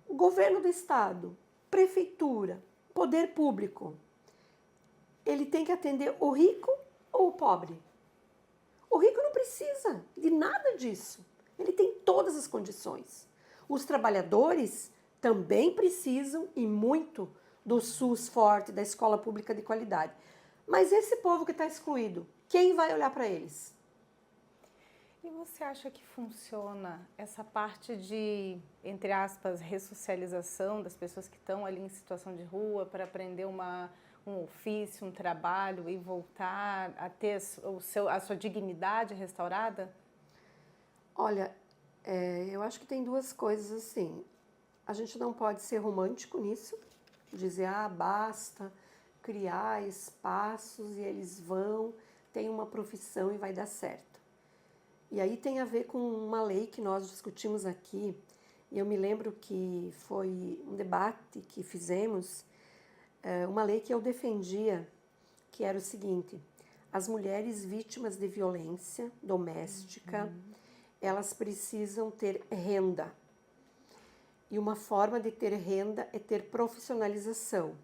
o governo do estado, prefeitura, poder público, ele tem que atender o rico ou o pobre? O rico não precisa de nada disso. Ele tem todas as condições. Os trabalhadores também precisam, e muito, do SUS forte, da escola pública de qualidade. Mas esse povo que está excluído, quem vai olhar para eles? E você acha que funciona essa parte de, entre aspas, ressocialização das pessoas que estão ali em situação de rua para aprender um ofício, um trabalho e voltar a ter a sua dignidade restaurada? Olha, eu acho que tem duas coisas assim. A gente não pode ser romântico nisso, dizer, basta criar espaços e eles vão, tem uma profissão e vai dar certo. E aí tem a ver com uma lei que nós discutimos aqui, e eu me lembro que foi um debate que fizemos, uma lei que eu defendia, que era o seguinte: as mulheres vítimas de violência doméstica, elas precisam ter renda. E uma forma de ter renda é ter profissionalização.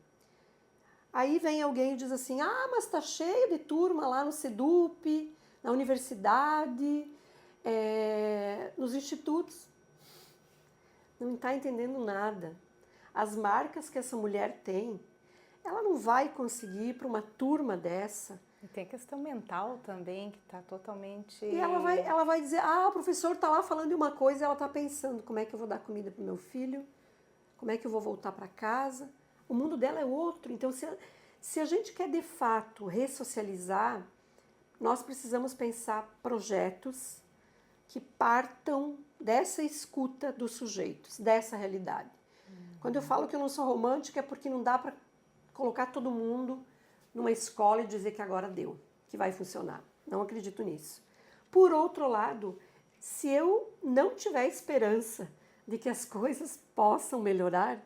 Aí vem alguém e diz assim, mas tá cheio de turma lá no SEDUP, na universidade, nos institutos. Não está entendendo nada. As marcas que essa mulher tem, ela não vai conseguir ir para uma turma dessa. E tem a questão mental também, que está totalmente... E ela vai dizer, o professor está lá falando de uma coisa e ela está pensando, como é que eu vou dar comida para o meu filho? Como é que eu vou voltar para casa? O mundo dela é outro. Então, se a gente quer de fato ressocializar, nós precisamos pensar projetos que partam dessa escuta dos sujeitos, dessa realidade. Quando eu falo que eu não sou romântica é porque não dá para colocar todo mundo numa escola e dizer que agora deu, que vai funcionar. Não acredito nisso. Por outro lado, se eu não tiver esperança de que as coisas possam melhorar,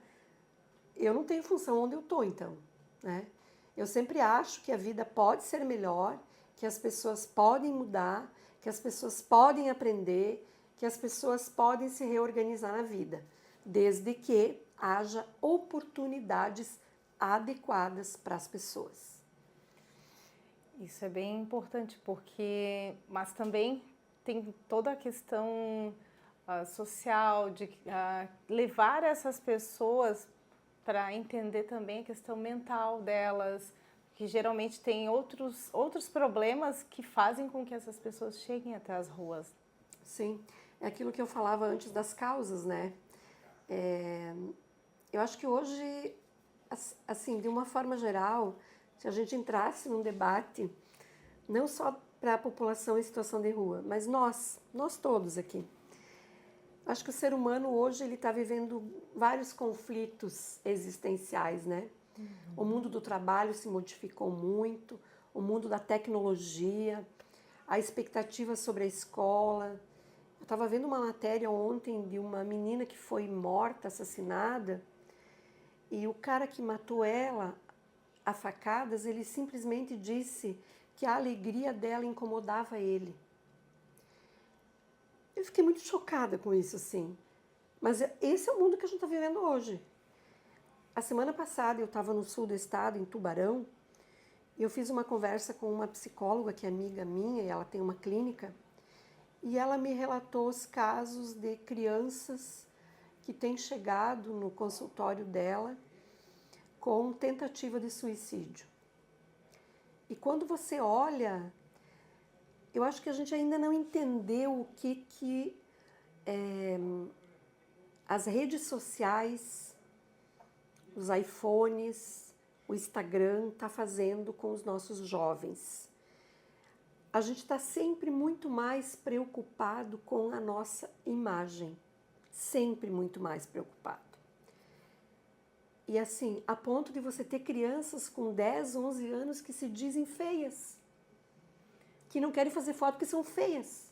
eu não tenho função onde eu estou, então, né? Eu sempre acho que a vida pode ser melhor, que as pessoas podem mudar, que as pessoas podem aprender, que as pessoas podem se reorganizar na vida, desde que haja oportunidades adequadas para as pessoas. Isso é bem importante, mas também tem toda a questão social de levar essas pessoas para entender também a questão mental delas, que geralmente tem outros problemas que fazem com que essas pessoas cheguem até as ruas. Sim, é aquilo que eu falava antes das causas, né? Eu acho que hoje, assim, de uma forma geral, se a gente entrasse num debate, não só para a população em situação de rua, mas nós todos aqui. Acho que o ser humano hoje ele está vivendo vários conflitos existenciais, né? O mundo do trabalho se modificou muito, o mundo da tecnologia, a expectativa sobre a escola. Eu estava vendo uma matéria ontem de uma menina que foi morta, assassinada, e o cara que matou ela a facadas, ele simplesmente disse que a alegria dela incomodava ele. Eu fiquei muito chocada com isso, assim. Mas esse é o mundo que a gente está vivendo hoje. A semana passada eu estava no sul do estado, em Tubarão, e eu fiz uma conversa com uma psicóloga que é amiga minha, e ela tem uma clínica, e ela me relatou os casos de crianças que têm chegado no consultório dela com tentativa de suicídio. E quando você olha, eu acho que a gente ainda não entendeu o que as redes sociais, os iPhones, o Instagram está fazendo com os nossos jovens. A gente está sempre muito mais preocupado com a nossa imagem, sempre muito mais preocupado. E assim, a ponto de você ter crianças com 10, 11 anos que se dizem feias, que não querem fazer foto porque são feias.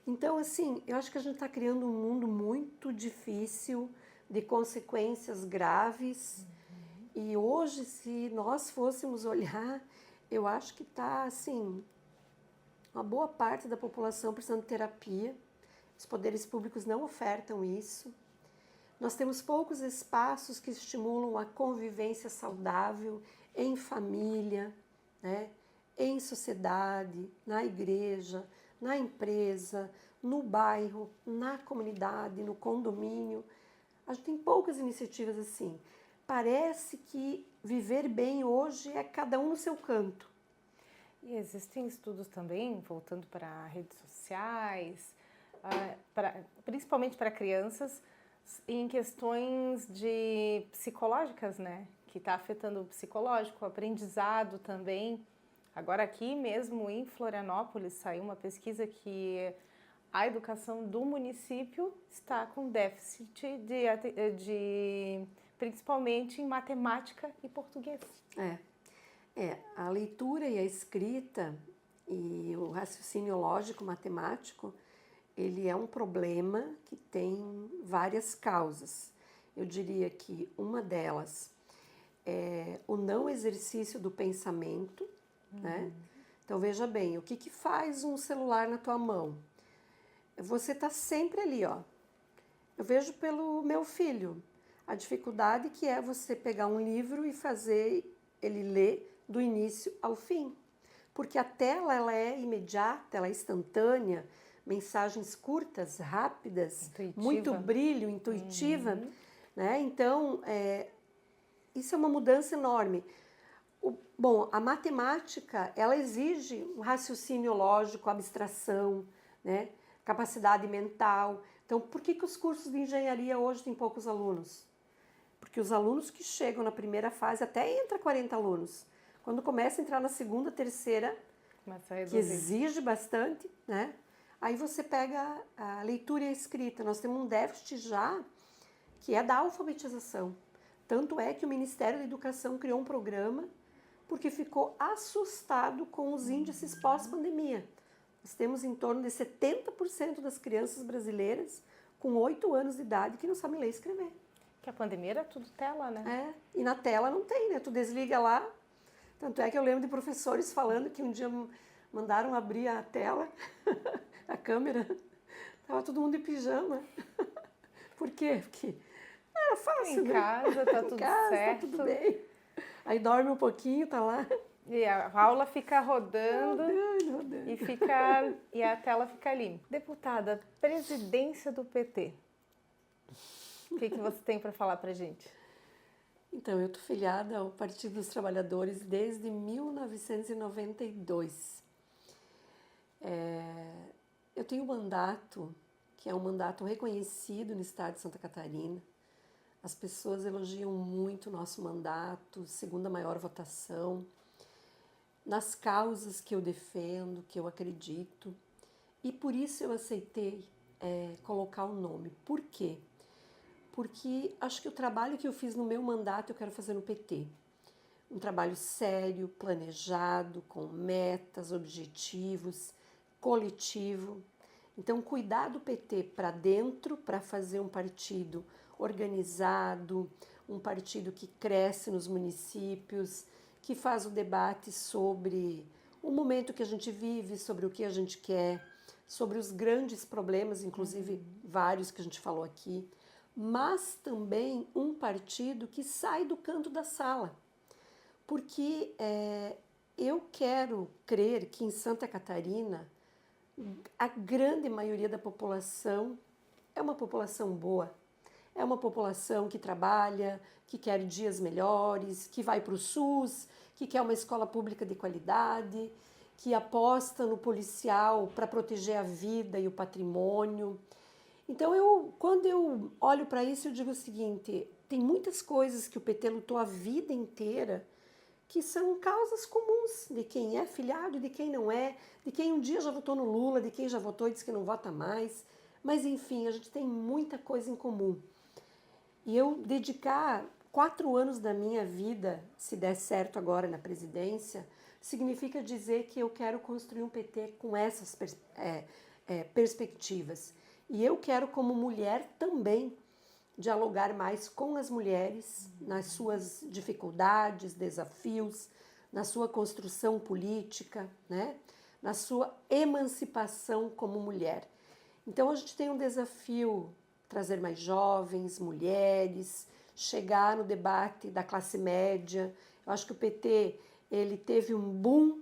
Então, assim, eu acho que a gente está criando um mundo muito difícil, de consequências graves. E hoje, se nós fôssemos olhar, eu acho que está, assim, uma boa parte da população precisando de terapia. Os poderes públicos não ofertam isso. Nós temos poucos espaços que estimulam a convivência saudável em família, né? Em sociedade, na igreja, na empresa, no bairro, na comunidade, no condomínio. A gente tem poucas iniciativas assim. Parece que viver bem hoje é cada um no seu canto. E existem estudos também, voltando para redes sociais, principalmente para crianças, em questões de psicológicas, né? Que está afetando o psicológico, o aprendizado também. Agora aqui mesmo em Florianópolis saiu uma pesquisa que a educação do município está com déficit principalmente em matemática e português. A leitura e a escrita e o raciocínio lógico matemático, ele é um problema que tem várias causas. Eu diria que uma delas é o não exercício do pensamento, né? Então veja bem, o que faz um celular na tua mão? Você está sempre ali, ó. Eu vejo pelo meu filho a dificuldade que é você pegar um livro e fazer ele ler do início ao fim. Porque a tela ela é imediata, ela é instantânea, mensagens curtas, rápidas, muito brilho, intuitiva, né? Então, isso é uma mudança enorme. Bom, a matemática, ela exige um raciocínio lógico, abstração, né? Capacidade mental. Então, por que os cursos de engenharia hoje têm poucos alunos? Porque os alunos que chegam na primeira fase, até entra 40 alunos. Quando começa a entrar na segunda, terceira, que exige bastante, né? Aí você pega a leitura e a escrita. Nós temos um déficit já que é da alfabetização. Tanto é que o Ministério da Educação criou um programa porque ficou assustado com os índices pós-pandemia. Nós temos em torno de 70% das crianças brasileiras com 8 anos de idade que não sabem ler e escrever. Que a pandemia era tudo tela, né? E na tela não tem, né? Tu desliga lá. Tanto é que eu lembro de professores falando que um dia mandaram abrir a tela, a câmera, tava todo mundo de pijama. Por quê? Porque era fácil, em casa, tá tudo certo. Tá tudo bem. Aí dorme um pouquinho, tá lá. E a aula fica rodando. E a tela fica ali. Deputada, presidência do PT. O que você tem para falar pra gente? Então, eu estou filiada ao Partido dos Trabalhadores desde 1992. Eu tenho um mandato, que é um mandato reconhecido no estado de Santa Catarina. As pessoas elogiam muito o nosso mandato, segunda maior votação, nas causas que eu defendo, que eu acredito. E por isso eu aceitei colocar o nome. Por quê? Porque acho que o trabalho que eu fiz no meu mandato eu quero fazer no PT. Um trabalho sério, planejado, com metas, objetivos, coletivo. Então, cuidar do PT para dentro, para fazer um partido organizado, um partido que cresce nos municípios, que faz o debate sobre o momento que a gente vive, sobre o que a gente quer, sobre os grandes problemas, inclusive vários que a gente falou aqui, mas também um partido que sai do canto da sala, porque eu quero crer que em Santa Catarina a grande maioria da população é uma população boa, é uma população que trabalha, que quer dias melhores, que vai para o SUS, que quer uma escola pública de qualidade, que aposta no policial para proteger a vida e o patrimônio. Então, quando eu olho para isso, eu digo o seguinte, tem muitas coisas que o PT lutou a vida inteira que são causas comuns de quem é filiado e de quem não é, de quem um dia já votou no Lula, de quem já votou e diz que não vota mais. Mas, enfim, a gente tem muita coisa em comum. E eu dedicar 4 anos da minha vida, se der certo agora na presidência, significa dizer que eu quero construir um PT com essas perspectivas. E eu quero, como mulher, também dialogar mais com as mulheres nas suas dificuldades, desafios, na sua construção política, né? Na sua emancipação como mulher. Então, a gente tem um desafio trazer mais jovens, mulheres, chegar no debate da classe média. Eu acho que o PT ele teve um boom,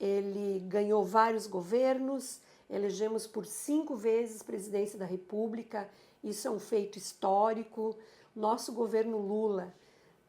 ele ganhou vários governos, elegemos por 5 vezes presidência da República, isso é um feito histórico. Nosso governo Lula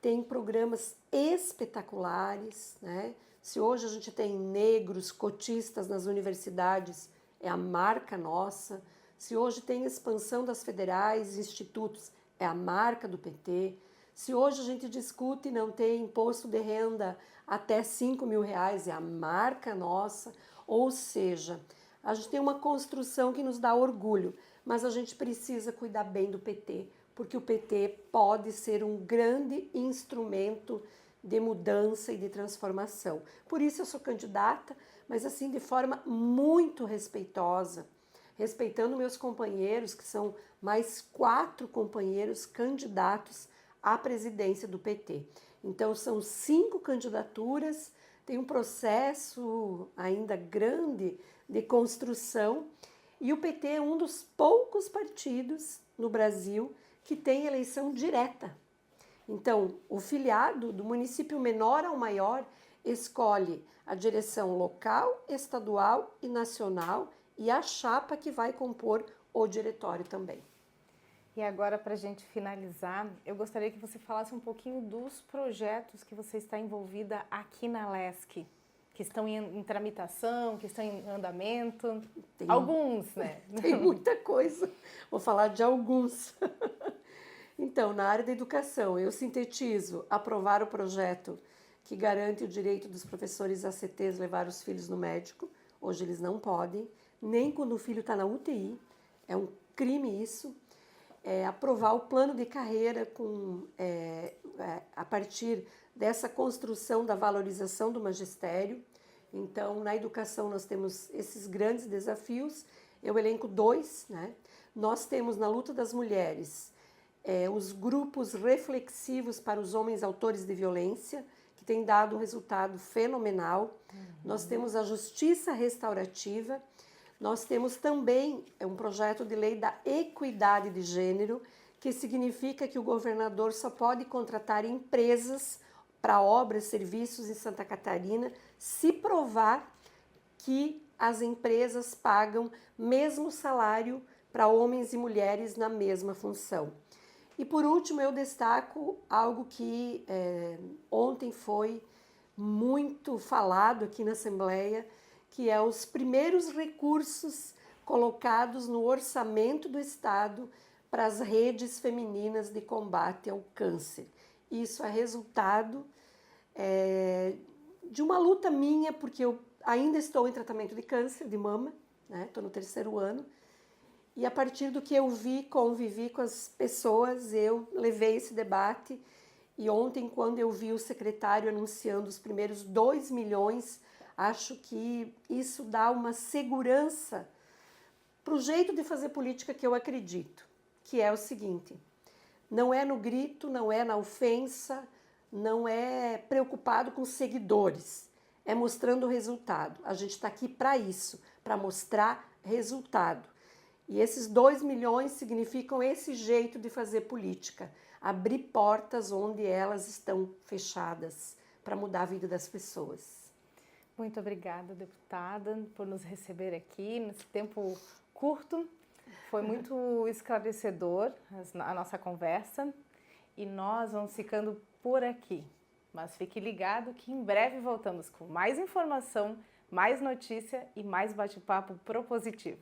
tem programas espetaculares, né? Se hoje a gente tem negros, cotistas nas universidades, é a marca nossa. Se hoje tem expansão das federais, institutos, é a marca do PT. Se hoje a gente discute e não tem imposto de renda até R$ 5.000, é a marca nossa. Ou seja, a gente tem uma construção que nos dá orgulho, mas a gente precisa cuidar bem do PT, porque o PT pode ser um grande instrumento de mudança e de transformação. Por isso eu sou candidata, mas assim de forma muito respeitosa, respeitando meus companheiros, que são mais 4 companheiros candidatos à presidência do PT. Então são 5 candidaturas, tem um processo ainda grande de construção e o PT é um dos poucos partidos no Brasil que tem eleição direta. Então, o filiado do município menor ao maior escolhe a direção local, estadual e nacional e a chapa que vai compor o diretório também. E agora, para a gente finalizar, eu gostaria que você falasse um pouquinho dos projetos que você está envolvida aqui na LESC, que estão em tramitação, que estão em andamento. Alguns, né? Tem muita coisa. Vou falar de alguns. Então, na área da educação, eu sintetizo aprovar o projeto que garante o direito dos professores ACTs levar os filhos no médico. Hoje eles não podem, nem quando o filho está na UTI. É um crime isso. Aprovar o plano de carreira a partir dessa construção da valorização do magistério. Então, na educação nós temos esses grandes desafios. Eu elenco 2, né? Nós temos na luta das mulheres os grupos reflexivos para os homens autores de violência, que tem dado um resultado fenomenal. Nós temos a justiça restaurativa. Nós temos também um projeto de lei da equidade de gênero, que significa que o governador só pode contratar empresas para obras, serviços em Santa Catarina, se provar que as empresas pagam mesmo salário para homens e mulheres na mesma função. E por último, eu destaco algo que ontem foi muito falado aqui na Assembleia, que é os primeiros recursos colocados no orçamento do Estado para as redes femininas de combate ao câncer. Isso é resultado de uma luta minha, porque eu ainda estou em tratamento de câncer de mama, né? Estou no 3º ano, e a partir do que eu vi, convivi com as pessoas, eu levei esse debate, e ontem, quando eu vi o secretário anunciando os primeiros 2 milhões, acho que isso dá uma segurança para o jeito de fazer política que eu acredito, que é o seguinte: não é no grito, não é na ofensa, não é preocupado com seguidores, é mostrando o resultado. A gente está aqui para isso, para mostrar resultado. E esses 2 milhões significam esse jeito de fazer política, abrir portas onde elas estão fechadas, para mudar a vida das pessoas. Muito obrigada, deputada, por nos receber aqui nesse tempo curto. Foi muito esclarecedor a nossa conversa e nós vamos ficando por aqui. Mas fique ligado que em breve voltamos com mais informação, mais notícia e mais bate-papo propositivo.